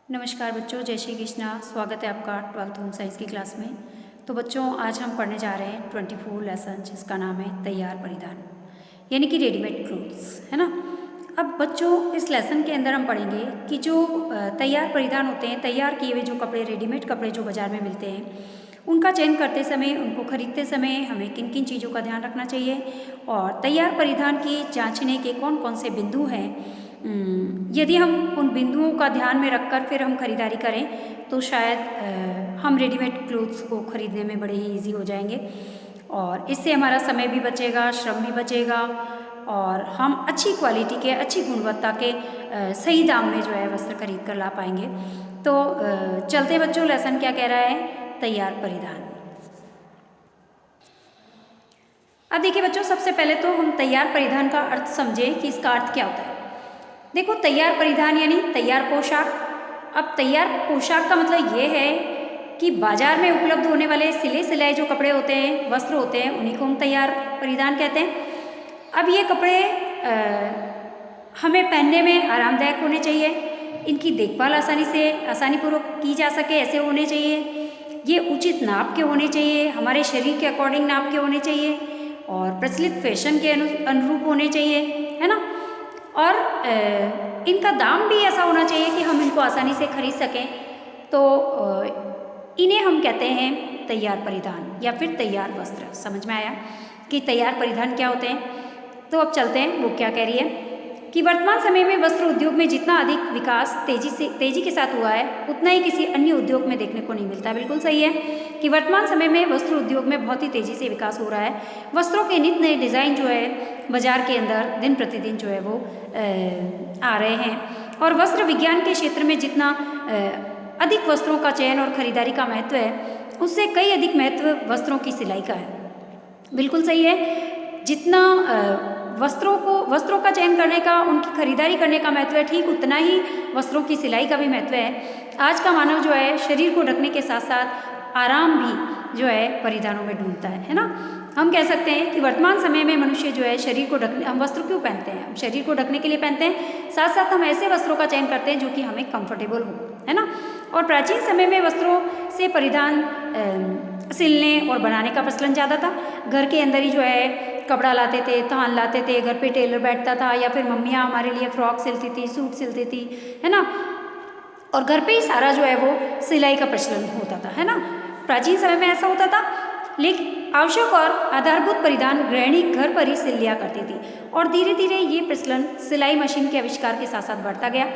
नमस्कार बच्चों, जय श्री कृष्णा। स्वागत है आपका 12th होम साइंस की क्लास में। तो बच्चों, आज हम पढ़ने जा रहे हैं 24 लेसन, जिसका नाम है तैयार परिधान, यानी कि रेडीमेड क्लोथ्स, है ना। अब बच्चों, इस लेसन के अंदर हम पढ़ेंगे कि जो तैयार परिधान होते हैं, तैयार किए हुए जो कपड़े, रेडीमेड कपड़े जो बाज़ार में मिलते हैं, उनका चयन करते समय, उनको खरीदते समय हमें किन किन चीज़ों का ध्यान रखना चाहिए और तैयार परिधान की जांचने के कौन कौन से बिंदु हैं। यदि हम उन बिंदुओं का ध्यान में रखकर फिर हम खरीदारी करें तो शायद हम रेडीमेड क्लोथ्स को खरीदने में बड़े ही ईजी हो जाएंगे और इससे हमारा समय भी बचेगा, श्रम भी बचेगा और हम अच्छी क्वालिटी के, अच्छी गुणवत्ता के सही दाम में जो है वस्त्र खरीद कर ला पाएंगे। तो चलते बच्चों, लेसन क्या कह रहा है, तैयार परिधान। अब देखिए बच्चों, सबसे पहले तो हम तैयार परिधान का अर्थ समझें कि इसका अर्थ क्या होता है। देखो, तैयार परिधान यानी तैयार पोशाक। अब तैयार पोशाक का मतलब ये है कि बाजार में उपलब्ध होने वाले सिले सिलाए जो कपड़े होते हैं, वस्त्र होते हैं, उन्हीं को हम तैयार परिधान कहते हैं। अब ये कपड़े हमें पहनने में आरामदायक होने चाहिए, इनकी देखभाल आसानीपूर्वक की जा सके ऐसे होने चाहिए, ये उचित नाप के होने चाहिए, हमारे शरीर के अकॉर्डिंग नाप के होने चाहिए और प्रचलित फैशन के अनुरूप होने चाहिए, है ना। और इनका दाम भी ऐसा होना चाहिए कि हम इनको आसानी से खरीद सकें। तो इन्हें हम कहते हैं तैयार परिधान या फिर तैयार वस्त्र। समझ में आया कि तैयार परिधान क्या होते हैं। तो अब चलते हैं, वो क्या कह रही है कि वर्तमान समय में वस्त्र उद्योग में जितना अधिक विकास तेजी के साथ हुआ है, उतना ही किसी अन्य उद्योग में देखने को नहीं मिलता। बिल्कुल सही है कि वर्तमान समय में वस्त्र उद्योग में बहुत ही तेज़ी से विकास हो रहा है। वस्त्रों के नित नए डिज़ाइन जो है बाजार के अंदर दिन प्रतिदिन जो है वो आ रहे हैं और वस्त्र विज्ञान के क्षेत्र में जितना अधिक वस्त्रों का चयन और खरीदारी का महत्व है, उससे कई अधिक महत्व वस्त्रों की सिलाई का है। बिल्कुल सही है, जितना वस्त्रों का चयन करने का, उनकी खरीदारी करने का महत्व है, ठीक उतना ही वस्त्रों की सिलाई का भी महत्व है। आज का मानव जो है शरीर को ढकने के साथ साथ आराम भी जो है परिधानों में ढूंढता है ना। हम कह सकते हैं कि वर्तमान समय में मनुष्य जो है शरीर को ढकने, हम वस्त्र क्यों पहनते हैं, हम शरीर को ढकने के लिए पहनते हैं, साथ साथ हम ऐसे वस्त्रों का चयन करते हैं जो कि हमें कंफर्टेबल हो, है ना। और प्राचीन समय में वस्त्रों से परिधान सिलने और बनाने का प्रचलन ज़्यादा था। घर के अंदर ही जो है कपड़ा लाते थे, थान लाते थे, घर पे टेलर बैठता था या फिर मम्मियाँ हमारे लिए फ्रॉक सिलती थी, सूट सिलती थी, है ना। और घर पे ही सारा जो है वो सिलाई का प्रचलन होता था, है ना। प्राचीन समय में ऐसा होता था। लेकिन आवश्यक और आधारभूत परिधान गृहिणी घर पर ही सिल लिया करती थी और धीरे धीरे ये प्रचलन सिलाई मशीन के आविष्कार के साथ साथ बढ़ता गया।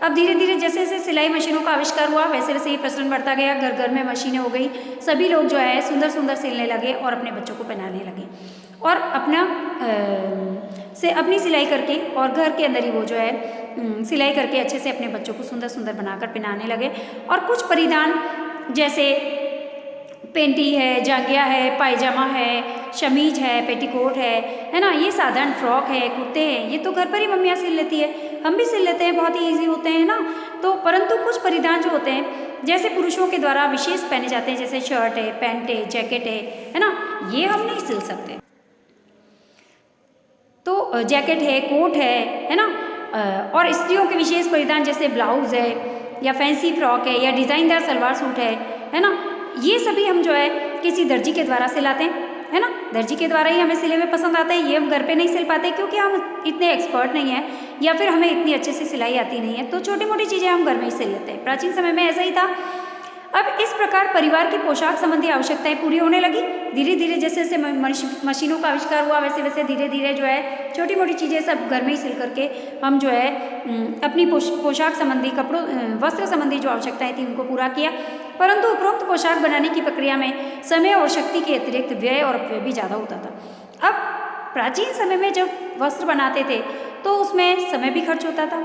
अब धीरे धीरे जैसे जैसे सिलाई मशीनों का आविष्कार हुआ, वैसे वैसे ये प्रचलन बढ़ता गया। घर घर में मशीनें हो गई, सभी लोग जो है सुंदर सुंदर सिलने लगे और अपने बच्चों को पहनाने लगे और अपनी सिलाई करके और घर के अंदर ही वो जो है सिलाई करके अच्छे से अपने बच्चों को सुंदर सुंदर बनाकर पहनाने लगे। और कुछ परिधान जैसे पेंटी है, जांघिया है, पायजामा है, शमीज है, पेटीकोट है ना, ये साधारण फ्रॉक है, कुर्ते हैं, ये तो घर पर ही मम्मियाँ सिल लेती है, हम भी सिल लेते हैं, बहुत ही ईजी होते हैं ना। तो परंतु कुछ परिधान जो होते हैं जैसे पुरुषों के द्वारा विशेष पहने जाते हैं, जैसे शर्ट है, पैंट है, जैकेट है ना, ये हम नहीं सिल सकते। तो जैकेट है, कोट है ना। और स्त्रियों के विशेष परिधान जैसे ब्लाउज है या फैंसी फ्रॉक है या डिज़ाइनदार सलवार सूट है ना, ये सभी हम जो है किसी दर्जी के द्वारा सिलाते हैं, है ना। दर्जी के द्वारा ही हमें सिले हुए पसंद आते हैं, ये हम घर पे नहीं सिल पाते क्योंकि हम इतने एक्सपर्ट नहीं हैं या फिर हमें इतनी अच्छे से सिलाई आती नहीं है, तो छोटी मोटी चीज़ें हम घर में ही सिल लेते हैं। प्राचीन समय में ऐसा ही था। अब इस प्रकार परिवार की पोशाक संबंधी आवश्यकताएं पूरी होने लगी। धीरे धीरे जैसे जैसे मशीनों का आविष्कार हुआ, वैसे वैसे धीरे धीरे जो है छोटी मोटी चीज़ें सब घर में ही सिल करके हम जो है अपनी पोशाक संबंधी, वस्त्र संबंधी जो आवश्यकताएं थी उनको पूरा किया। परंतु उपरोक्त पोशाक बनाने की प्रक्रिया में समय और शक्ति के अतिरिक्त व्यय और अपव्यय भी ज़्यादा होता था। अब प्राचीन समय में जब वस्त्र बनाते थे तो उसमें समय भी खर्च होता था,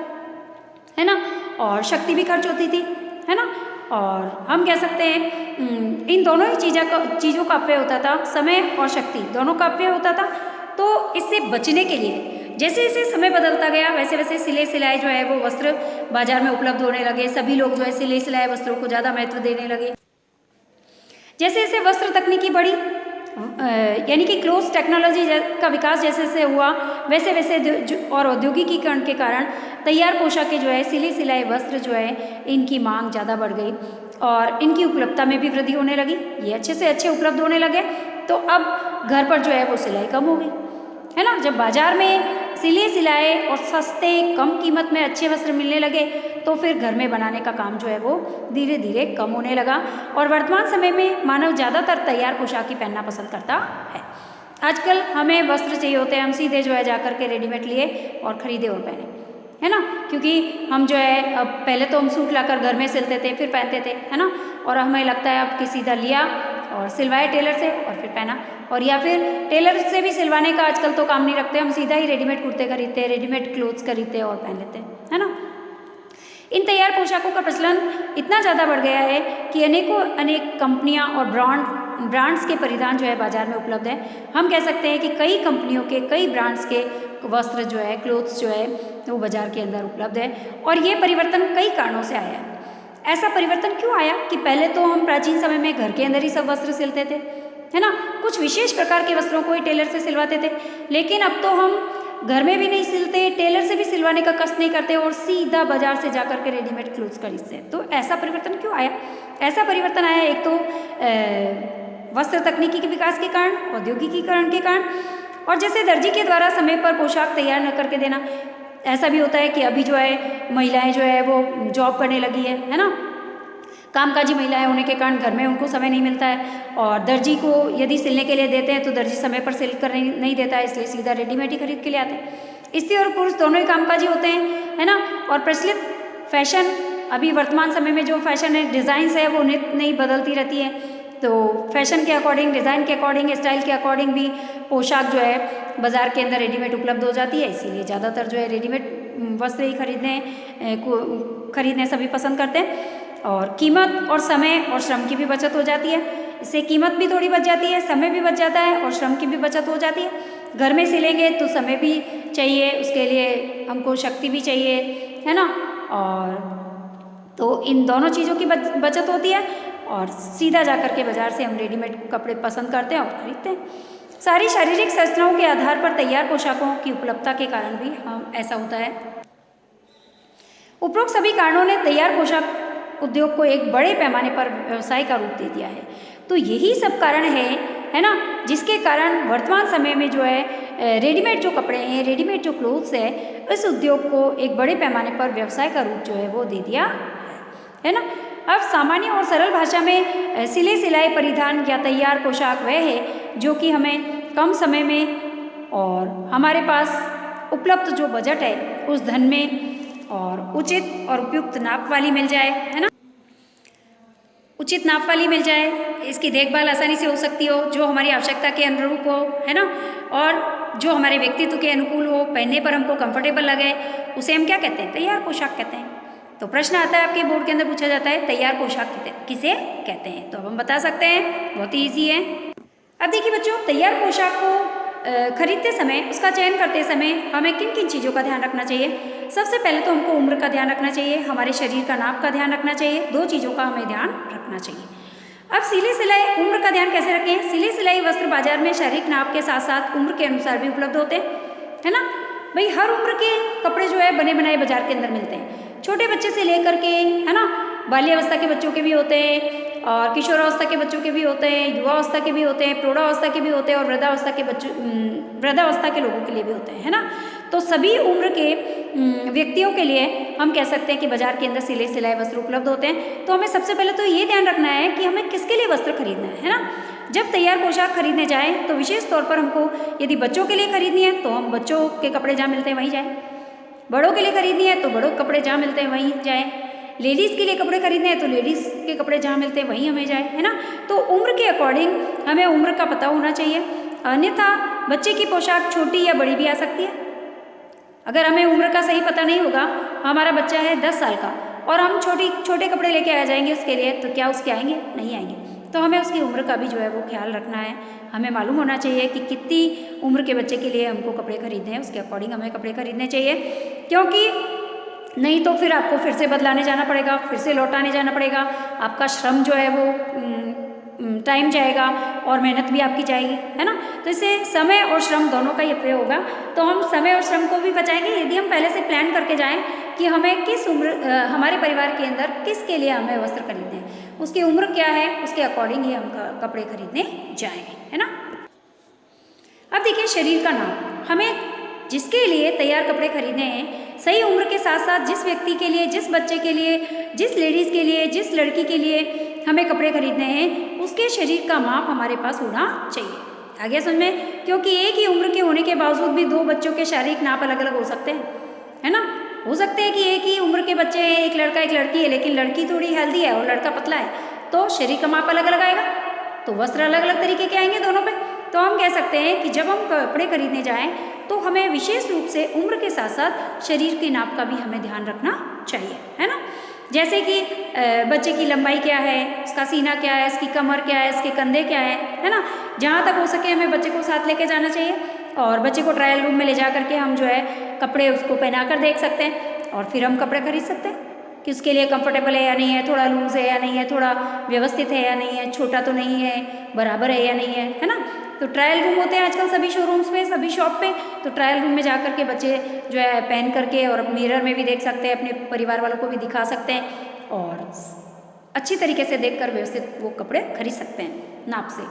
है ना, और शक्ति भी खर्च होती थी, है ना। और हम कह सकते हैं इन दोनों ही चीज़ों का अपव्यय होता था, समय और शक्ति दोनों का अपव्यय होता था। तो इससे बचने के लिए जैसे जैसे समय बदलता गया, वैसे वैसे सिले सिलाए जो है वो वस्त्र बाजार में उपलब्ध होने लगे। सभी लोग जो है सिले सिलाए वस्त्रों को ज़्यादा महत्व देने लगे। जैसे जैसे वस्त्र तकनीकी बढ़ी, यानी कि क्लोथ टेक्नोलॉजी का विकास जैसे जैसे हुआ, वैसे वैसे और औद्योगिकीकरण के कारण तैयार पोशाकें जो है, सिले सिलाए वस्त्र जो है, इनकी मांग ज़्यादा बढ़ गई और इनकी उपलब्धता में भी वृद्धि होने लगी। ये अच्छे से अच्छे उपलब्ध होने लगे तो अब घर पर जो है वो सिलाई कम हो गई, है ना। जब बाजार में सिले सिलाए और सस्ते कम कीमत में अच्छे वस्त्र मिलने लगे तो फिर घर में बनाने का काम जो है वो धीरे धीरे कम होने लगा और वर्तमान समय में मानव ज़्यादातर तैयार पोशाक ही पहनना पसंद करता है। आजकल हमें वस्त्र चाहिए होते हैं, हम सीधे जो है जाकर के रेडीमेड लिए और ख़रीदे और पहने, है ना। क्योंकि हम जो है अब पहले तो हम सूट लाकर घर में सिलते थे फिर पहनते थे, है ना। और हमें लगता है अब कि सीधा लिया और सिलवाए टेलर से और फिर पहना, और या फिर टेलर से भी सिलवाने का आजकल तो काम नहीं रखते, हम सीधा ही रेडीमेड कुर्ते खरीदते हैं, रेडीमेड क्लोथ्स खरीदते हैं और पहन लेते हैं, है ना। इन तैयार पोशाकों का प्रचलन इतना ज़्यादा बढ़ गया है कि अनेक कंपनियां और ब्रांड्स के परिधान जो है बाजार में उपलब्ध है। हम कह सकते हैं कि कई कंपनियों के, कई ब्रांड्स के वस्त्र जो है, क्लोथ्स जो है वो बाजार के अंदर उपलब्ध है और ये परिवर्तन कई कारणों से आया है। ऐसा परिवर्तन क्यों आया कि पहले तो हम प्राचीन समय में घर के अंदर ही सब वस्त्र सिलते थे, है ना। कुछ विशेष प्रकार के वस्त्रों को ही टेलर से सिलवाते थे, लेकिन अब तो हम घर में भी नहीं सिलते, टेलर से भी सिलवाने का कष्ट नहीं करते और सीधा बाजार से जाकर के रेडीमेड क्लोथ्स खरीदते हैं। तो ऐसा परिवर्तन क्यों आया? ऐसा परिवर्तन आया एक तो वस्त्र तकनीकी के विकास के कारण, औद्योगिकीकरण के कारण, और जैसे दर्जी के द्वारा समय पर पोशाक तैयार न करके देना। ऐसा भी होता है कि अभी जो है महिलाएं जो है वो जॉब करने लगी है ना। कामकाजी महिलाएं होने के कारण घर में उनको समय नहीं मिलता है और दर्जी को यदि सिलने के लिए देते हैं तो दर्जी समय पर सिल कर नहीं देता है, इसलिए सीधा रेडीमेड ही खरीद के ले आते हैं। स्त्री और पुरुष दोनों ही कामकाजी होते हैं, है ना। और प्रचलित फैशन, अभी वर्तमान समय में जो फैशन है, डिज़ाइंस है, वो नित नई बदलती रहती है, तो फैशन के अकॉर्डिंग, डिज़ाइन के अकॉर्डिंग, स्टाइल के अकॉर्डिंग भी पोशाक जो है बाज़ार के अंदर रेडीमेड उपलब्ध हो जाती है। इसीलिए ज़्यादातर जो है रेडीमेड वस्त्र ही खरीदने सभी पसंद करते हैं और कीमत और समय और श्रम की भी बचत हो जाती है। इससे कीमत भी थोड़ी बच जाती है, समय भी बच जाता है और श्रम की भी बचत हो जाती है। घर में सिलेंगे तो समय भी चाहिए, उसके लिए हमको शक्ति भी चाहिए, है ना। और तो इन दोनों चीज़ों की बचत होती है और सीधा जाकर के बाज़ार से हम रेडीमेड कपड़े पसंद करते हैं और खरीदते हैं। सारी शारीरिक संरचनाओं के आधार पर तैयार पोशाकों की उपलब्धता के कारण भी हम ऐसा होता है। उपरोक्त सभी कारणों ने तैयार पोशाक उद्योग को एक बड़े पैमाने पर व्यवसाय का रूप दे दिया है। तो यही सब कारण है ना, जिसके कारण वर्तमान समय में जो है रेडीमेड जो कपड़े हैं, रेडीमेड जो क्लोथ्स है, इस उद्योग को एक बड़े पैमाने पर व्यवसाय का रूप जो है वो दे दिया है ना। अब सामान्य और सरल भाषा में सिले सिलाए परिधान या तैयार पोशाक वह है जो कि हमें कम समय में और हमारे पास उपलब्ध जो बजट है उस धन में और उचित और उपयुक्त नाप वाली मिल जाए, है ना। उचित नाप वाली मिल जाए, इसकी देखभाल आसानी से हो सकती हो, जो हमारी आवश्यकता के अनुरूप हो, है ना, और जो हमारे व्यक्तित्व के अनुकूल हो, पहनने पर हमको कंफर्टेबल लगे, उसे हम क्या कहते हैं? तैयार पोशाक कहते हैं। तो प्रश्न आता है आपके बोर्ड के अंदर पूछा जाता है तैयार पोशाक किसे कहते हैं? तो अब हम बता सकते हैं, बहुत ही ईजी है। अब देखिए बच्चों, तैयार पोशाक को खरीदते समय, उसका चयन करते समय हमें किन किन चीज़ों का ध्यान रखना चाहिए? सबसे पहले तो हमको उम्र का ध्यान रखना चाहिए, हमारे शरीर का नाप का ध्यान रखना चाहिए, दो चीज़ों का हमें ध्यान रखना चाहिए। अब सिले सिलाई उम्र का ध्यान कैसे रखें? सिले सिलाई वस्त्र बाजार में शारीरिक नाप के साथ साथ उम्र के अनुसार भी उपलब्ध होते हैं, है ना। भाई हर उम्र के कपड़े जो है बने बनाए बाजार के अंदर मिलते हैं, छोटे बच्चे से लेकर के, है ना, बाल्यावस्था के बच्चों के भी होते हैं और किशोरावस्था के बच्चों के भी होते हैं, युवावस्था के भी होते हैं, प्रौढ़ावस्था के भी होते हैं और वृद्धावस्था के लोगों के लिए भी होते हैं, है ना। तो सभी उम्र के व्यक्तियों के लिए हम कह सकते हैं कि बाजार के अंदर सिले सिलाए वस्त्र उपलब्ध होते हैं। तो हमें सबसे पहले तो ये ध्यान रखना है कि हमें किसके लिए वस्त्र खरीदना है ना। जब तैयार पोशाक खरीदने जाएँ तो विशेष तौर पर हमको यदि बच्चों के लिए खरीदनी है तो हम बच्चों के कपड़े जहाँ मिलते हैं वहीं जाएँ, बड़ों के लिए खरीदनी है तो बड़ों के कपड़े जहाँ मिलते हैं वहीं जाएँ, लेडीज़ के लिए कपड़े खरीदने हैं तो लेडीज़ के कपड़े जहाँ मिलते हैं वहीं हमें जाए, है ना। तो उम्र के अकॉर्डिंग हमें उम्र का पता होना चाहिए, अन्यथा बच्चे की पोशाक छोटी या बड़ी भी आ सकती है। अगर हमें उम्र का सही पता नहीं होगा, हमारा बच्चा है 10 साल का और हम छोटे कपड़े लेके आ जाएंगे उसके लिए, तो क्या उसके आएंगे? नहीं आएंगे। तो हमें उसकी उम्र का भी जो है वो ख्याल रखना है। हमें मालूम होना चाहिए कि कितनी उम्र के बच्चे के लिए हमको कपड़े खरीदने हैं, उसके अकॉर्डिंग हमें कपड़े खरीदने चाहिए, क्योंकि नहीं तो फिर आपको फिर से बदलाने जाना पड़ेगा, फिर से लौटाने जाना पड़ेगा, आपका श्रम जो है वो टाइम जाएगा और मेहनत भी आपकी जाएगी, है ना। तो इससे समय और श्रम दोनों का ही अपव्यय होगा। तो हम समय और श्रम को भी बचाएंगे यदि हम पहले से प्लान करके जाएं कि हमें किस उम्र हमारे परिवार के अंदर किसके लिए हमें वस्त्र खरीदने हैं, उसकी उम्र क्या है, उसके अकॉर्डिंग ही हम कपड़े खरीदने जाएंगे, है ना। अब देखिए शरीर का नाप, हमें जिसके लिए तैयार कपड़े खरीदने हैं, सही उम्र के साथ साथ जिस व्यक्ति के लिए, जिस बच्चे के लिए, जिस लेडीज़ के लिए, जिस लड़की के लिए हमें कपड़े खरीदने हैं, उसके शरीर का माप हमारे पास होना चाहिए। आगे समझ में, क्योंकि एक ही उम्र के होने के बावजूद भी दो बच्चों के शारीरिक नाप अलग अलग हो सकते हैं, है ना। हो सकते हैं कि एक ही उम्र के बच्चे हैं, एक लड़का एक लड़की है, लेकिन लड़की थोड़ी हेल्दी है और लड़का पतला है, तो शरीर का माप अलग अलग आएगा, तो वस्त्र अलग अलग तरीके के आएंगे दोनों पे। तो हम कह सकते हैं कि जब हम कपड़े खरीदने जाएं तो हमें विशेष रूप से उम्र के साथ साथ शरीर के नाप का भी हमें ध्यान रखना चाहिए, है ना। जैसे कि बच्चे की लंबाई क्या है, उसका सीना क्या है, इसकी कमर क्या है, इसके कंधे क्या है ना। जहाँ तक हो सके हमें बच्चे को साथ लेके जाना चाहिए और बच्चे को ट्रायल रूम में ले जा करके हम जो है कपड़े उसको पहना कर देख सकते हैं और फिर हम कपड़े खरीद सकते हैं कि उसके लिए कंफर्टेबल है या नहीं है, थोड़ा लूज है या नहीं है, थोड़ा व्यवस्थित है या नहीं है, छोटा तो नहीं है, बराबर है या नहीं है ना। तो ट्रायल रूम होते हैं आजकल सभी शोरूम्स में, सभी शॉप पे। तो ट्रायल रूम में जा करके बच्चे जो है पहन करके और मिरर में भी देख सकते हैं, अपने परिवार वालों को भी दिखा सकते हैं और अच्छी तरीके से देखकर व्यवस्थित वो कपड़े खरीद सकते हैं नाप से।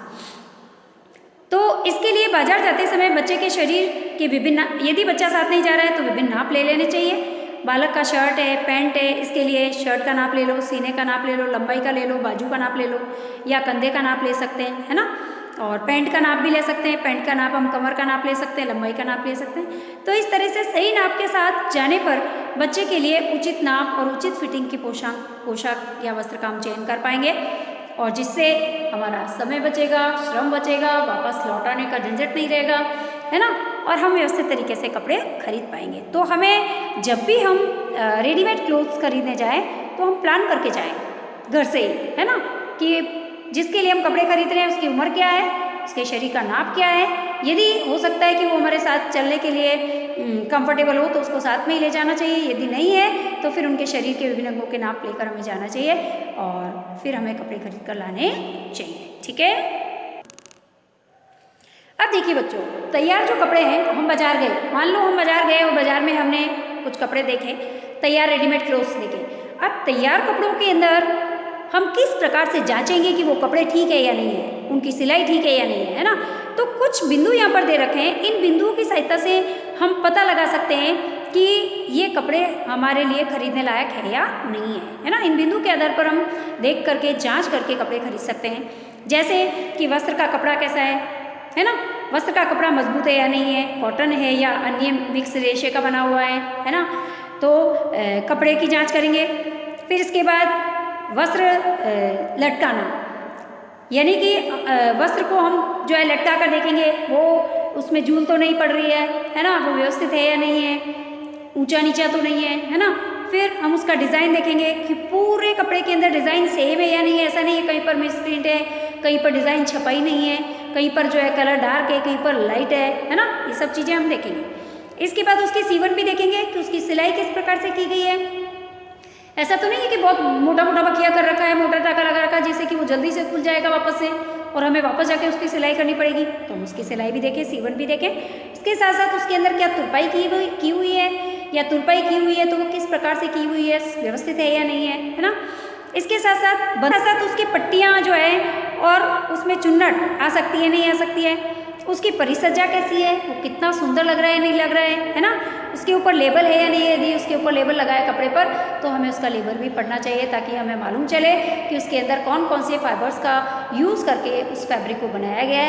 तो इसके लिए बाजार जाते समय बच्चे के शरीर के विभिन्न, यदि बच्चा साथ नहीं जा रहा है तो विभिन्न नाप ले लेने चाहिए। बालक का शर्ट है, पैंट है, इसके लिए शर्ट का नाप ले लो, सीने का नाप ले लो, लंबाई का ले लो, बाजू का नाप ले लो या कंधे का नाप ले सकते हैं, है ना। और पैंट का नाप भी ले सकते हैं, पैंट का नाप हम कमर का नाप ले सकते हैं, लंबाई का नाप ले सकते हैं। तो इस तरह से सही नाप के साथ जाने पर बच्चे के लिए उचित नाप और उचित फिटिंग की पोशाक या वस्त्र का हम चयन कर पाएंगे और जिससे हमारा समय बचेगा, श्रम बचेगा, वापस लौटाने का झंझट नहीं रहेगा, है ना। और हम व्यवस्थित तरीके से कपड़े खरीद पाएंगे। तो हमें जब भी हम रेडीमेड क्लोथ्स खरीदने जाएं तो हम प्लान करके जाएं घर से ही, है ना, कि जिसके लिए हम कपड़े खरीद रहे हैं उसकी उम्र क्या है, उसके शरीर का नाप क्या है। यदि हो सकता है कि वो हमारे साथ चलने के लिए कंफर्टेबल हो तो उसको साथ में ही ले जाना चाहिए, यदि नहीं है तो फिर उनके शरीर के विभिन्न अंगों के नाप लेकर हमें जाना चाहिए और फिर हमें कपड़े खरीद कर लाने चाहिए, ठीक है। अब देखिए बच्चों, तैयार जो कपड़े हैं, हम बाजार गए, मान लो हम बाजार गए और बाजार में हमने कुछ कपड़े देखे, तैयार रेडीमेड क्लोथ्स देखे। अब तैयार कपड़ों के अंदर हम किस प्रकार से जांचेंगे कि वो कपड़े ठीक है या नहीं है, उनकी सिलाई ठीक है या नहीं है ना। तो कुछ बिंदु यहाँ पर दे रखे हैं, इन बिंदुओं की सहायता से हम पता लगा सकते हैं कि ये कपड़े हमारे लिए खरीदने लायक है या नहीं है ना। इन बिंदु के आधार पर हम देख करके जांच करके कपड़े खरीद सकते हैं। जैसे कि वस्त्र का कपड़ा कैसा है ना, वस्त्र का कपड़ा मजबूत है या नहीं है, कॉटन है या अन्य मिक्स रेशे का बना हुआ है ना। तो कपड़े की जाँच करेंगे। फिर इसके बाद वस्त्र लटकाना, यानी कि वस्त्र को हम जो है लटका कर देखेंगे वो उसमें झूल तो नहीं पड़ रही है ना, वो व्यवस्थित है या नहीं है, ऊंचा नीचा तो नहीं है ना। फिर हम उसका डिज़ाइन देखेंगे कि पूरे कपड़े के अंदर डिज़ाइन सेम है या नहीं है। ऐसा नहीं है कहीं पर मिसप्रिंट है, कहीं पर डिज़ाइन छपाई नहीं है, कहीं पर जो है कलर डार्क है, कहीं पर लाइट है ना। ये सब चीज़ें हम देखेंगे। इसके बाद उसकी सीवन भी देखेंगे कि उसकी सिलाई किस प्रकार से की गई है। ऐसा तो नहीं है कि बहुत मोटा मोटा बखिया कर रखा है, मोटा टाका लगा रखा है जिससे कि वो जल्दी से खुल जाएगा वापस से और हमें वापस जाके उसकी सिलाई करनी पड़ेगी। तो हम उसकी सिलाई भी देखें, सीवन भी देखें। इसके साथ साथ उसके अंदर क्या तुरपाई की हुई है या तुरपाई की हुई है तो वो किस प्रकार से की हुई है, व्यवस्थित है या नहीं है ना। इसके साथ साथ उसकी पट्टियाँ जो है और उसमें चुन्नट आ सकती है नहीं आ सकती है, उसकी परिसज्जा कैसी है, वो कितना सुंदर लग रहा है नहीं लग रहा है ना। उसके ऊपर लेबल है या नहीं है, यदि उसके ऊपर लेबल लगा है कपड़े पर तो हमें उसका लेबल भी पढ़ना चाहिए ताकि हमें मालूम चले कि उसके अंदर कौन कौन से फाइबर्स का यूज़ करके उस फैब्रिक को बनाया गया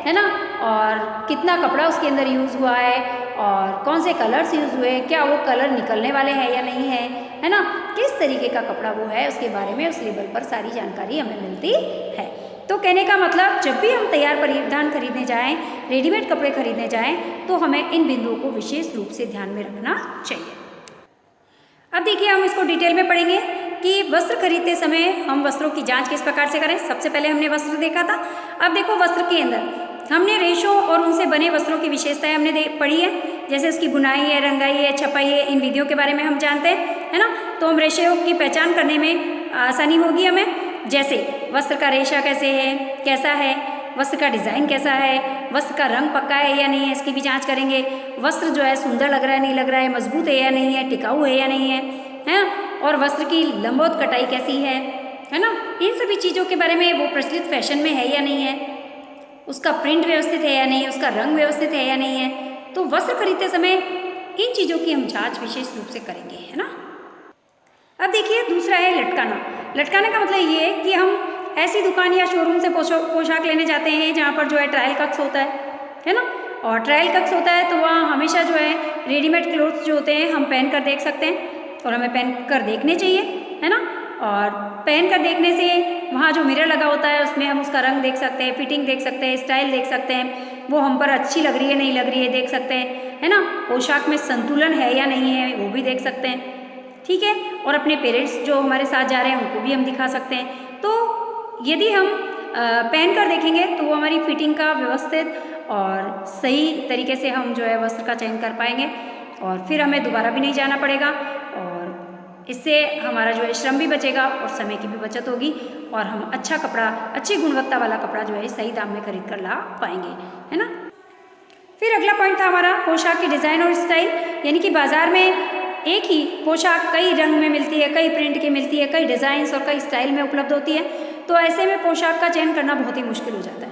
है ना, और कितना कपड़ा उसके अंदर यूज़ हुआ है और कौन से कलर्स यूज़ हुए, क्या वो कलर निकलने वाले हैं या नहीं है ना, किस तरीके का कपड़ा वो है, उसके बारे में उस लेबल पर सारी जानकारी हमें मिलती है। तो कहने का मतलब जब भी हम तैयार परिधान खरीदने जाएं, रेडीमेड कपड़े खरीदने जाएं तो हमें इन बिंदुओं को विशेष रूप से ध्यान में रखना चाहिए। अब देखिए हम इसको डिटेल में पढ़ेंगे कि वस्त्र खरीदते समय हम वस्त्रों की जांच किस प्रकार से करें। सबसे पहले हमने वस्त्र देखा था, अब देखो वस्त्र के अंदर हमने रेशों और उनसे बने वस्त्रों की विशेषताएं हमने पढ़ी है। जैसे उसकी बुनाई है, रंगाई है, छपाई है, इन विधियों के बारे में हम जानते हैं, है ना। तो हम रेशों की पहचान करने में आसानी होगी हमें। जैसे वस्त्र का रेशा कैसे है, कैसा है, वस्त्र का डिज़ाइन कैसा है, वस्त्र का रंग पक्का है या नहीं है, इसकी भी जांच करेंगे। वस्त्र जो है सुंदर लग रहा है नहीं लग रहा है, मजबूत है या नहीं है, टिकाऊ है या नहीं है, और वस्त्र की लंबवत कटाई कैसी है ना, इन सभी चीज़ों के बारे में, वो प्रचलित फैशन में है या नहीं है, उसका प्रिंट व्यवस्थित है या नहीं है, उसका रंग व्यवस्थित है या नहीं है। तो वस्त्र खरीदते समय इन चीज़ों की हम जाँच विशेष रूप से करेंगे, है ना। अब देखिए दूसरा है लटकाना। लटकाने का मतलब ये है कि हम ऐसी दुकान या शोरूम से पोशाक लेने जाते हैं जहाँ पर जो है ट्रायल कक्स होता है ना, और ट्रायल कक्स होता है तो वहाँ हमेशा जो है रेडीमेड क्लोथ्स जो होते हैं हम पहन कर देख सकते हैं, और हमें पहन कर देखने चाहिए, है ना। और पहन कर देखने से वहाँ जो मिरर लगा होता है उसमें हम उसका रंग देख सकते हैं, फिटिंग देख सकते हैं, स्टाइल देख सकते हैं, वो हम पर अच्छी लग रही है नहीं लग रही है देख सकते हैं, है ना। पोशाक में संतुलन है या नहीं है वो भी देख सकते हैं, ठीक है। और अपने पेरेंट्स जो हमारे साथ जा रहे हैं उनको भी हम दिखा सकते हैं। तो यदि हम पहन कर देखेंगे तो वो हमारी फिटिंग का व्यवस्थित और सही तरीके से हम जो है वस्त्र का चयन कर पाएंगे, और फिर हमें दोबारा भी नहीं जाना पड़ेगा, और इससे हमारा जो है श्रम भी बचेगा और समय की भी बचत होगी, और हम अच्छा कपड़ा, अच्छी गुणवत्ता वाला कपड़ा जो है सही दाम में खरीद कर ला पाएंगे, है ना। फिर अगला पॉइंट था हमारा पोशाक की डिज़ाइन और स्टाइल, यानी कि बाज़ार में एक ही पोशाक कई रंग में मिलती है, कई प्रिंट की मिलती है, कई डिज़ाइंस और कई स्टाइल में उपलब्ध होती है। तो ऐसे में पोशाक का चयन करना बहुत ही मुश्किल हो जाता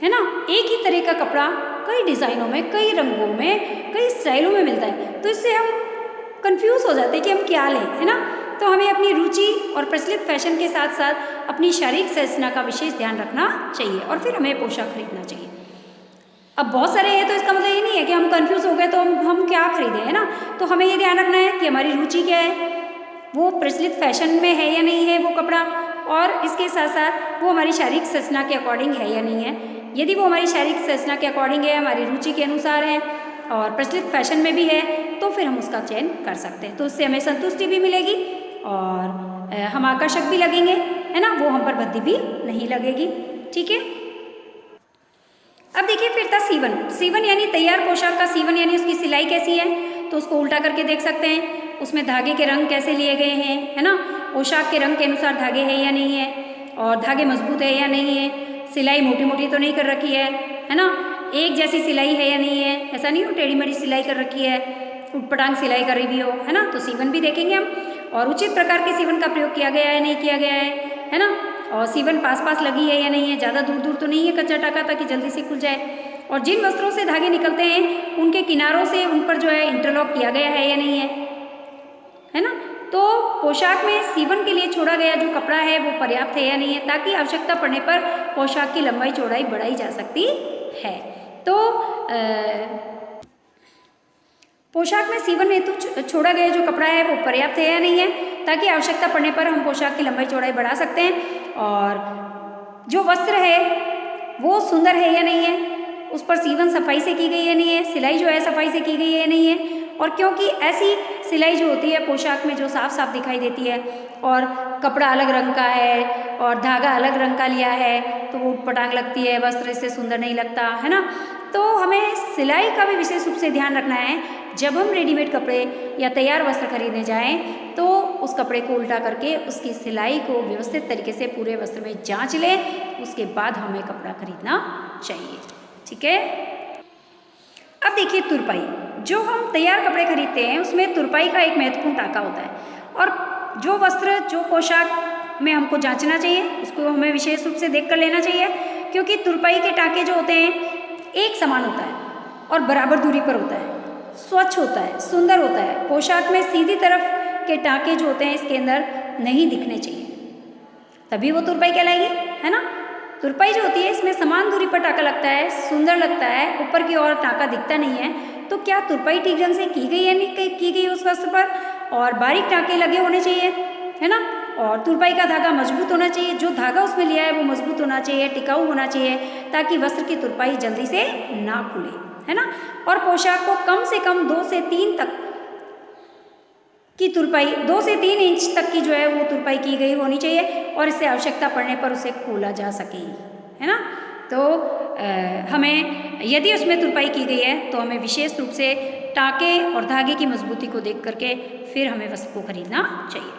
है ना। एक ही तरह का कपड़ा कई डिज़ाइनों में, कई रंगों में, कई स्टाइलों में मिलता है, तो इससे हम कंफ्यूज हो जाते हैं कि हम क्या लें, है ना। तो हमें अपनी रुचि और प्रचलित फैशन के साथ साथ अपनी शारीरिक संरचना का विशेष ध्यान रखना चाहिए, और फिर हमें पोशाक खरीदना चाहिए। अब बहुत सारे हैं तो इसका मतलब ये नहीं है कि हम कंफ्यूज हो गए तो हम क्या खरीदें, है ना। तो हमें ये ध्यान रखना है कि हमारी रुचि क्या है, वो प्रचलित फैशन में है या नहीं है वो कपड़ा, और इसके साथ साथ वो हमारी शारीरिक संरचना के अकॉर्डिंग है या नहीं है। यदि वो हमारी शारीरिक संरचना के अकॉर्डिंग है, हमारी रुचि के अनुसार है और प्रचलित फैशन में भी है, तो फिर हम उसका चयन कर सकते हैं। तो उससे हमें संतुष्टि भी मिलेगी और हम आकर्षक भी लगेंगे, है ना, वो हम पर भद्दी भी नहीं लगेगी, ठीक है। अब देखिए फिर था सीवन। सीवन यानी तैयार पोशाक का सीवन यानी उसकी सिलाई कैसी है, तो उसको उल्टा करके देख सकते हैं, उसमें धागे के रंग कैसे लिए गए हैं, है ना, पोशाक के रंग के अनुसार धागे है या नहीं है, और धागे मजबूत है या नहीं है, सिलाई मोटी मोटी तो नहीं कर रखी है ना, एक जैसी सिलाई है या नहीं है, ऐसा नहीं हो टेढ़ी मेढ़ी सिलाई कर रखी है, उटपटांग सिलाई कर रही भी हो, है ना। तो सीवन भी देखेंगे हम, और उचित प्रकार के सीवन का प्रयोग किया गया है नहीं किया गया है ना, और सीवन पास पास लगी है या नहीं है, ज़्यादा दूर दूर तो नहीं है कच्चा टाका ताकि जल्दी से खुल जाए, और जिन वस्त्रों से धागे निकलते हैं उनके किनारों से उन पर जो है इंटरलॉक किया गया है या नहीं है ना। तो पोशाक में सीवन के लिए छोड़ा गया जो कपड़ा है वो पर्याप्त है या नहीं है, ताकि आवश्यकता पड़ने पर पोशाक की लंबाई चौड़ाई बढ़ाई जा सकती है। तो पोशाक में सीवन हेतु छोड़ा गया जो कपड़ा है वो पर्याप्त है या नहीं है, ताकि आवश्यकता पड़ने पर हम पोशाक की लंबाई चौड़ाई बढ़ा सकते हैं, और जो वस्त्र है वो सुंदर है या नहीं है, उस पर सीवन सफाई से की गई है नहीं है, सिलाई जो है सफाई से की गई है नहीं है, और क्योंकि ऐसी सिलाई जो होती है पोशाक में जो साफ साफ दिखाई देती है, और कपड़ा अलग रंग का है और धागा अलग रंग का लिया है, तो वो उटपटांग लगती है, वस्त्र इससे सुंदर नहीं लगता, है ना। तो हमें सिलाई का भी विशेष रूप से ध्यान रखना है। जब हम रेडीमेड कपड़े या तैयार वस्त्र खरीदने जाएं तो उस कपड़े को उल्टा करके उसकी सिलाई को व्यवस्थित तरीके से पूरे वस्त्र में जांच लें, उसके बाद हमें कपड़ा खरीदना चाहिए, ठीक है। अब देखिए तुरपाई। जो हम तैयार कपड़े खरीदते हैं उसमें तुरपाई का एक महत्वपूर्ण टाका होता है, और जो वस्त्र जो पोशाक में हमको जांचना चाहिए उसको हमें विशेष रूप से देख कर लेना चाहिए, क्योंकि तुरपाई के टाके जो होते हैं एक समान होता है और बराबर दूरी पर होता है, स्वच्छ होता है, सुंदर होता है। पोशाक में सीधी तरफ के टाके जो होते हैं इसके अंदर नहीं दिखने चाहिए, तभी वो तुरपाई कहलाएगी, है ना। तुरपाई जो होती है इसमें समान दूरी पर टाका लगता है, सुंदर लगता है, ऊपर की ओर टाका दिखता नहीं है, तो क्या तुरपाई ठीक ढंग से की गई है नहीं की गई उस वस्त्र पर, और बारीक टाके लगे होने चाहिए, है ना। और तुरपाई का धागा मजबूत होना चाहिए, जो धागा उसमें लिया है वो मजबूत होना चाहिए, टिकाऊ होना चाहिए, ताकि वस्त्र की तुरपाई जल्दी से ना खुले, है ना। और पोशाक को कम से कम 2 से 3 तक की तुरपाई, 2 से 3 इंच तक की जो है वो तुरपाई की गई होनी चाहिए, और इससे आवश्यकता पड़ने पर उसे खोला जा सके, है ना। तो हमें यदि उसमें तुरपाई की गई है तो हमें विशेष रूप से टाके और धागे की मजबूती को देख करके फिर हमें वस्त्र को खरीदना चाहिए।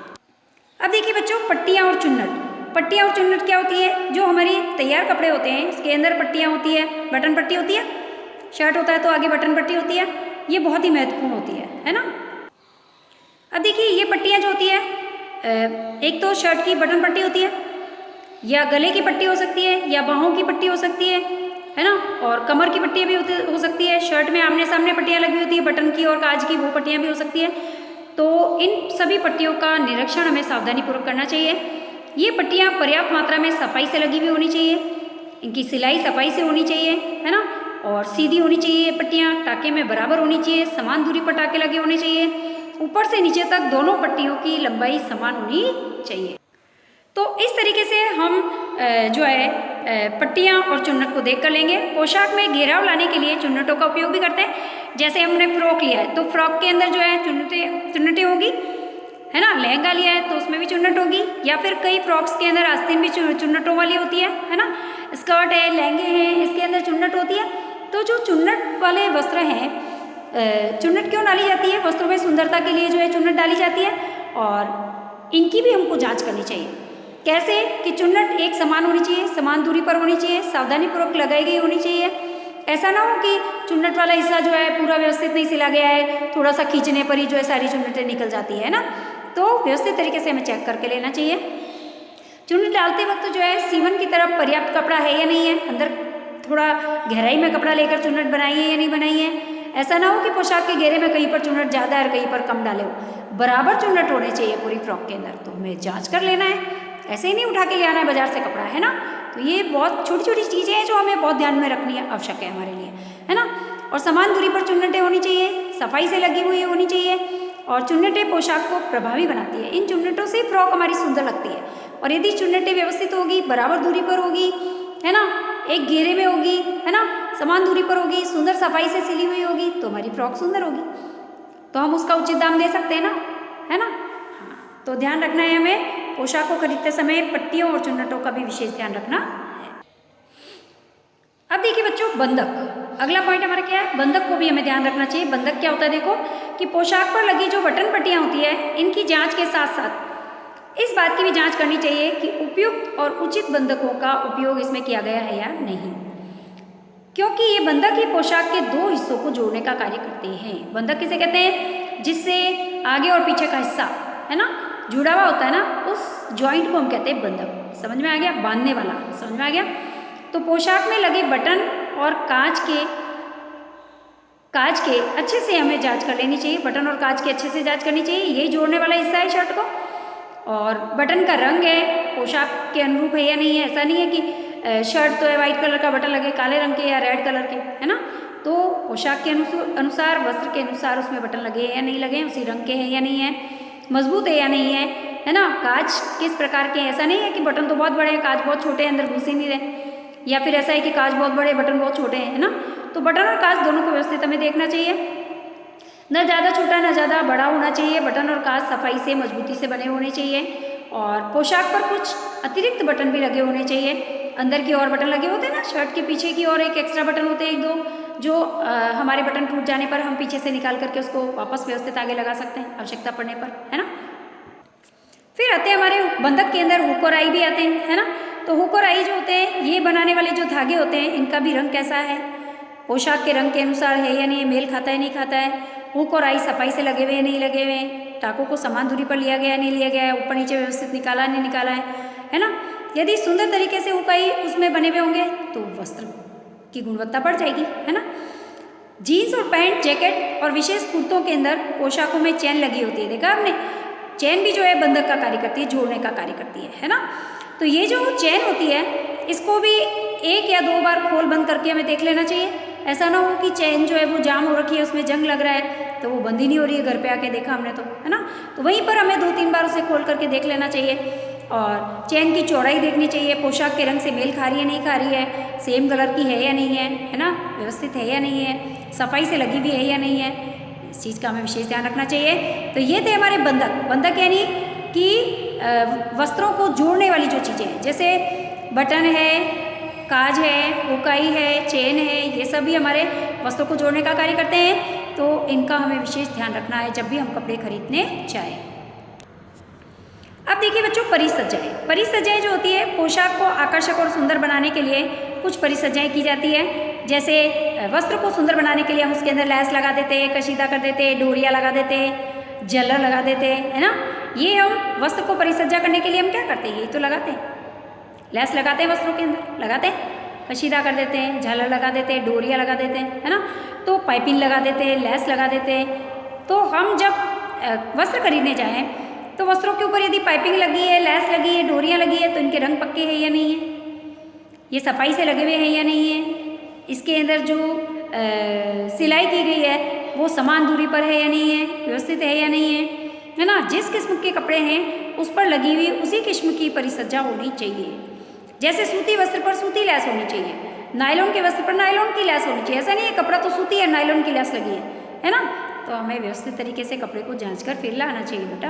अब देखिए बच्चों, पट्टियाँ और चुन्नट। पट्टियाँ और चुन्नट क्या होती है? जो हमारी तैयार कपड़े होते हैं इसके अंदर पट्टियाँ होती है, बटन पट्टी होती है, शर्ट होता है तो आगे बटन पट्टी होती है, ये बहुत ही महत्वपूर्ण होती है ना। अब देखिए ये पट्टियाँ जो होती है, एक तो शर्ट की बटन पट्टी होती है, या गले की पट्टी हो सकती है, या बाहों की पट्टी हो सकती है ना, और कमर की पट्टियाँ भी हो सकती है। शर्ट में आमने सामने पट्टियाँ लगी होती है, बटन की और काज की, वो पट्टियाँ भी हो सकती है। तो इन सभी पट्टियों का निरीक्षण हमें सावधानीपूर्वक करना चाहिए। ये पट्टियाँ पर्याप्त मात्रा में सफाई से लगी हुई होनी चाहिए, इनकी सिलाई सफाई से होनी चाहिए, है ना, और सीधी होनी चाहिए पट्टियाँ, टाँके में बराबर होनी चाहिए, समान दूरी पर टाँके लगे होने चाहिए, ऊपर से नीचे तक दोनों पट्टियों की लंबाई समान होनी चाहिए। तो इस तरीके से हम जो है पट्टियाँ और चुन्नट को देख कर लेंगे। पोशाक में घेराव लाने के लिए चुन्नटों का उपयोग भी करते हैं। जैसे हमने फ्रॉक लिया है तो फ्रॉक के अंदर जो है चुन्नटें होगी, है ना। लहंगा लिया है तो उसमें भी चुन्नट होगी, या फिर कई फ्रॉक्स के अंदर आस्तीन भी चुन्नटों वाली होती है ना। स्कर्ट है, लहंगे हैं, इसके अंदर चुन्नट होती है। तो जो चुन्नट वाले वस्त्र हैं, चुन्नट क्यों डाली जाती है? वस्त्रों में सुंदरता के लिए जो है चुन्नट डाली जाती है, और इनकी भी हमको जांच करनी चाहिए। कैसे? कि चुन्नट एक समान होनी चाहिए, समान दूरी पर होनी चाहिए, सावधानीपूर्वक लगाई गई होनी चाहिए। ऐसा ना हो कि चुन्नट वाला हिस्सा जो है पूरा व्यवस्थित नहीं सिला गया है, थोड़ा सा खींचने पर ही जो है सारी चुन्नटें निकल जाती है ना। तो व्यवस्थित तरीके से हमें चेक करके लेना चाहिए। चुन्नट डालते वक्त जो है सीवन की तरफ पर्याप्त कपड़ा है या नहीं है, अंदर थोड़ा गहराई में कपड़ा लेकर चुन्नट बनाई है या नहीं बनाई है। ऐसा ना हो कि पोशाक के घेरे में कहीं पर चुन्नट ज़्यादा है और कहीं पर कम डाले हो। बराबर चुन्नट होने चाहिए पूरी फ्रॉक के अंदर, तो हमें जांच कर लेना है। ऐसे ही नहीं उठा के ले आना है बाजार से कपड़ा, है ना। तो ये बहुत छोटी छोटी चीज़ें हैं जो हमें बहुत ध्यान में रखनी है, आवश्यक है हमारे लिए, है ना। और समान दूरी पर चुन्नटें होनी चाहिए, सफाई से लगी हुई होनी चाहिए, और चुन्नटें पोशाक को प्रभावी बनाती है। इन चुन्नटों से फ्रॉक हमारी सुंदर लगती है। और यदि चुन्नटें व्यवस्थित होगी, बराबर दूरी पर होगी, है ना, एक घेरे में होगी, है ना, समान दूरी पर होगी, सुंदर सफाई से सिली हुई होगी, तो हमारी फ्रॉक सुंदर होगी, तो हम उसका उचित दाम दे सकते हैं ना, है ना। हाँ, तो ध्यान रखना है हमें पोशाक को खरीदते समय पट्टियों और चुन्नटों का भी विशेष ध्यान रखना है। अब देखिए बच्चों, बंधक, अगला पॉइंट हमारा क्या है? बंधक को भी हमें ध्यान रखना चाहिए। बंधक क्या होता है? देखो कि पोशाक पर लगी जो बटन पट्टियाँ होती है, इनकी जाँच के साथ साथ इस बात की भी जांच करनी चाहिए कि उपयुक्त और उचित बंधकों का उपयोग इसमें किया गया है या नहीं, क्योंकि ये बंधक ही पोशाक के दो हिस्सों को जोड़ने का कार्य करते हैं। बंधक किसे कहते हैं? जिससे आगे और पीछे का हिस्सा, है ना, जुड़ा हुआ होता है ना, उस जॉइंट को हम कहते हैं बंधक। समझ में आ गया? बांधने वाला, समझ में आ गया। तो पोशाक में लगे बटन और काज के अच्छे से हमें जाँच कर लेनी चाहिए। बटन और काज की अच्छे से जाँच करनी चाहिए। यही जोड़ने वाला हिस्सा है शर्ट को। और बटन का रंग है, पोशाक के अनुरूप है या नहीं है। ऐसा नहीं है कि शर्ट तो है वाइट कलर का, बटन लगे काले रंग के या रेड कलर के, है ना। तो पोशाक के अनुसार, वस्त्र के अनुसार उसमें बटन लगे हैं या नहीं लगे, उसी रंग के हैं या नहीं है, मजबूत है या नहीं है ना। काज किस प्रकार के हैं? ऐसा नहीं है कि बटन तो बहुत बड़े हैं, काज बहुत छोटे हैं, अंदर घुस ही नहीं रहे, या फिर ऐसा है कि काज बहुत बड़े, बटन बहुत छोटे हैं, है ना। तो बटन और काज दोनों को व्यवस्थित हमें देखना चाहिए। न ज़्यादा छोटा न ज़्यादा बड़ा होना चाहिए। बटन और काज सफाई से, मजबूती से बने होने चाहिए। और पोशाक पर कुछ अतिरिक्त बटन भी लगे होने चाहिए। अंदर की ओर बटन लगे होते हैं ना, शर्ट के पीछे की ओर एक एक्स्ट्रा बटन होते हैं, एक दो, जो हमारे बटन टूट जाने पर हम पीछे से निकाल करके उसको वापस व्यवस्थित आगे लगा सकते हैं आवश्यकता पड़ने पर, है ना। फिर आते हैं हमारे बंधक के अंदर हुक और आई भी आते हैं, है ना। तो हुक और आई जो होते हैं, ये बनाने वाले जो धागे होते हैं, इनका भी रंग कैसा है, पोशाक के रंग के अनुसार है या नहीं, मेल खाता है नहीं खाता है। हुक और आई सफाई से लगे हुए हैं नहीं लगे हुए, टाकों को समान दूरी पर लिया गया है नहीं लिया गया है, ऊपर नीचे व्यवस्थित निकाला नहीं निकाला है ना। यदि सुंदर तरीके से हुक आई उसमें बने हुए होंगे तो वस्त्र की गुणवत्ता बढ़ जाएगी, है ना। जीन्स और पैंट, जैकेट और विशेष कुर्तों के अंदर पोशाकों में चैन लगी होती है, देखा आपने। चैन भी जो है बंधक का कार्य करती है, जोड़ने का कार्य करती है ना। तो ये जो चैन होती है, इसको भी एक या दो बार खोल बंद करके हमें देख लेना चाहिए। ऐसा ना हो कि चैन जो है वो जाम हो रखी है, उसमें जंग लग रहा है, तो वो बंद ही नहीं हो रही है, घर पे आके देखा हमने तो, है ना। तो वहीं पर हमें 2-3 बार उसे खोल करके देख लेना चाहिए। और चैन की चौड़ाई देखनी चाहिए, पोशाक के रंग से मेल खा रही है नहीं खा रही है, सेम कलर की है या नहीं है ना, व्यवस्थित है या नहीं है, सफाई से लगी हुई है या नहीं है, इस चीज़ का हमें विशेष ध्यान रखना चाहिए। तो ये थे हमारे बंधक। बंधक यानी कि वस्त्रों को जोड़ने वाली जो चीज़ें हैं, जैसे बटन है, काज है, हुकाई है, चेन है, ये सब भी हमारे वस्त्रों को जोड़ने का कार्य करते हैं। तो इनका हमें विशेष ध्यान रखना है जब भी हम कपड़े खरीदने जाएं। अब देखिए बच्चों, परिसज्जाएँ। परिसज्जाएँ जो होती है, पोशाक को आकर्षक और सुंदर बनाने के लिए कुछ परिसज्जाएँ की जाती है। जैसे वस्त्र को सुंदर बनाने के लिए हम उसके अंदर लैस लगा देते हैं, कशीदा कर देते हैं, डोरियाँ लगा देते हैं, झल्लर लगा देते हैं, है ना। ये हम वस्त्र को परिसज्जा करने के लिए हम क्या करते हैं, ये तो लगाते हैं, लैस लगाते हैं वस्त्रों के अंदर, लगाते हैं, कशीदा कर देते हैं, झालर लगा देते हैं, डोरियाँ लगा देते हैं, है ना। तो पाइपिंग लगा देते हैं, लैस लगा देते हैं। तो हम जब वस्त्र खरीदने जाएँ तो वस्त्रों के ऊपर यदि पाइपिंग लगी है, लैस लगी है, डोरियाँ लगी है, तो इनके रंग पक्के हैं या नहीं है, ये सफाई से लगे हुए हैं या नहीं है, इसके अंदर जो सिलाई की गई है वो समान दूरी पर है या नहीं है, व्यवस्थित है या नहीं है ना। जिस किस्म के कपड़े हैं उस पर लगी हुई उसी किस्म की परिसज्जा होनी चाहिए। जैसे सूती वस्त्र पर सूती लैस होनी चाहिए, नायलॉन के वस्त्र पर नायलॉन की लैस होनी चाहिए। ऐसा नहीं है कपड़ा तो सूती है, नायलॉन की लैस लगी है ना। तो हमें व्यवस्थित तरीके से कपड़े को जांच कर फिर लाना चाहिए बेटा।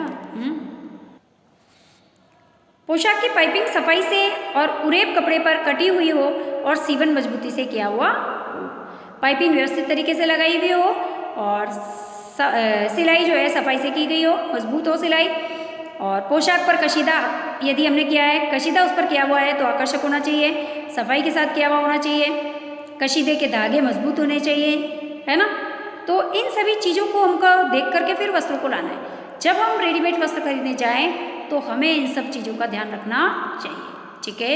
पोशाक की पाइपिंग सफाई से और उरेब कपड़े पर कटी हुई हो और सीवन मजबूती से किया हुआ हो। पाइपिंग व्यवस्थित तरीके से लगाई हुई हो और सिलाई जो है सफाई से की गई हो, मजबूत हो सिलाई। और पोशाक पर कशीदा यदि हमने किया है, कशीदा उस पर किया हुआ है तो आकर्षक होना चाहिए, सफाई के साथ किया हुआ होना चाहिए, कशीदे के धागे मजबूत होने चाहिए, है ना। तो इन सभी चीज़ों को हमको देख करके फिर वस्त्रों को लाना है। जब हम रेडीमेड वस्त्र खरीदने जाएं तो हमें इन सब चीज़ों का ध्यान रखना चाहिए, ठीक है।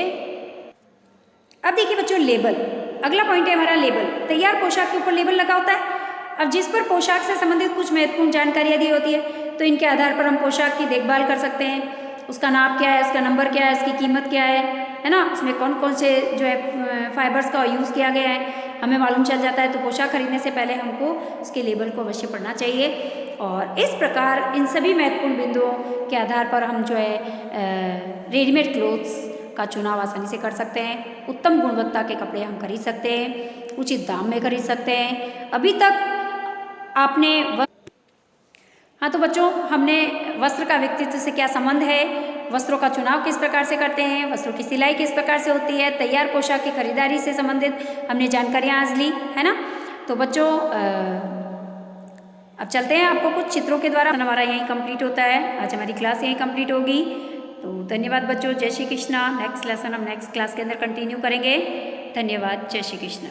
अब देखिए बच्चों, लेबल। अगला पॉइंट है हमारा लेबल। तैयार पोशाक के ऊपर लेबल लगा होता है। अब जिस पर पोशाक से संबंधित कुछ महत्वपूर्ण जानकारियाँ दी होती है तो इनके आधार पर हम पोशाक की देखभाल कर सकते हैं। उसका नाप क्या है, उसका नंबर क्या है, उसकी कीमत क्या है ना। उसमें कौन कौन से जो है फाइबर्स का यूज़ किया गया है हमें मालूम चल जाता है। तो पोशाक खरीदने से पहले हमको उसके लेबल को अवश्य पढ़ना चाहिए। और इस प्रकार इन सभी महत्वपूर्ण बिंदुओं के आधार पर हम जो है रेडीमेड क्लोथ्स का चुनाव आसानी से कर सकते हैं। उत्तम गुणवत्ता के कपड़े हम खरीद सकते हैं, उचित दाम में खरीद सकते हैं। अभी तक आपने हाँ तो बच्चों, हमने वस्त्र का व्यक्तित्व से क्या संबंध है, वस्त्रों का चुनाव किस प्रकार से करते हैं, वस्त्रों की सिलाई किस प्रकार से होती है, तैयार पोशाक की खरीदारी से संबंधित हमने जानकारियाँ आज ली, है ना। तो बच्चों अब चलते हैं, आपको कुछ चित्रों के द्वारा हमारा यहीं कंप्लीट होता है। आज हमारी क्लास यहीं कंप्लीट होगी। तो धन्यवाद बच्चों, जय श्री कृष्णा। नेक्स्ट लेसन हम नेक्स्ट क्लास के अंदर कंटिन्यू करेंगे। धन्यवाद, जय श्री कृष्णा।